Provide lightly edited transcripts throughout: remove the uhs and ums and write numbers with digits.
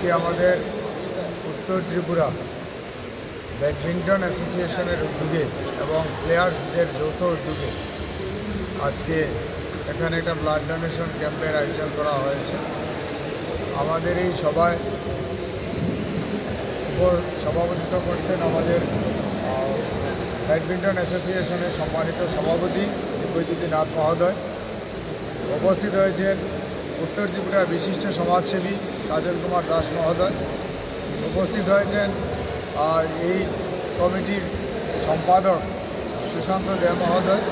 আজকে আমাদের উত্তর ত্রিপুরা ব্যাডমিন্টন অ্যাসোসিয়েশনের উদ্যোগে এবং প্লেয়ার্সদের যৌথ উদ্যোগে আজকে এখানে একটা ব্লাড ডোনেশন ক্যাম্পের আয়োজন করা হয়েছে। আমাদের এই সভায় সভাপতিত্ব করছেন আমাদের ব্যাডমিন্টন অ্যাসোসিয়েশনের সম্মানিত সভাপতি দিব্যজ্যোতি নাথ মহোদয়। উপস্থিত হয়েছেন উত্তর ত্রিপুরা বিশিষ্ট সমাজসেবী কাজল কুমার দাস মহোদয়। উপস্থিত হয়েছেন এই কমিটির সম্পাদক সুশান্ত দে মহোদয়।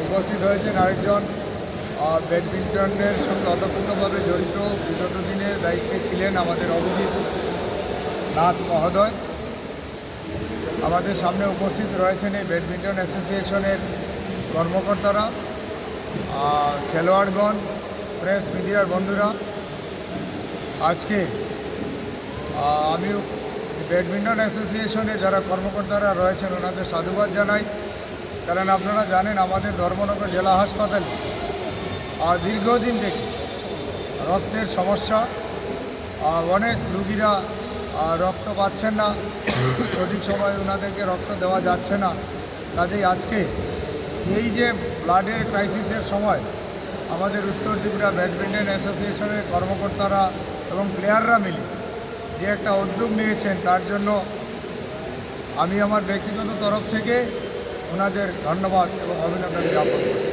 উপস্থিত হয়েছেন আরেকজন ব্যাডমিন্টনের সঙ্গে অতপ্রতভাবে জড়িত, বিগত দিনের দায়িত্বে ছিলেন আমাদের অভিজিৎ নাথ মহোদয়। আমাদের সামনে উপস্থিত রয়েছেন এই ব্যাডমিন্টন অ্যাসোসিয়েশনের কর্মকর্তারা, খেলোয়াড়গণ, প্রেস মিডিয়ার বন্ধুরা। আজকে আমি ব্যাডমিন্টন অ্যাসোসিয়েশনে যারা কর্মকর্তারা রয়েছেন ওনাদের সাধুবাদ জানাই, কারণ আপনারা জানেন আমাদের ধর্মনগর জেলা হাসপাতালে দীর্ঘদিন থেকে রক্তের সমস্যা, অনেক রুগীরা রক্ত পাচ্ছেন না, সঠিক সময়ে ওনাদেরকে রক্ত দেওয়া যাচ্ছে না। কাজেই আজকে এই যে ব্লাডের ক্রাইসিসের সময় আমাদের উত্তর ত্রিপুরা ব্যাডমিন্টন অ্যাসোসিয়েশনের কর্মকর্তারা এবং প্লেয়াররা মিলে যে একটা উদ্যোগ নিয়েছেন, তার জন্য আমি আমার ব্যক্তিগত তরফ থেকে ওনাদের ধন্যবাদ এবং অভিনন্দন জ্ঞাপন করছি।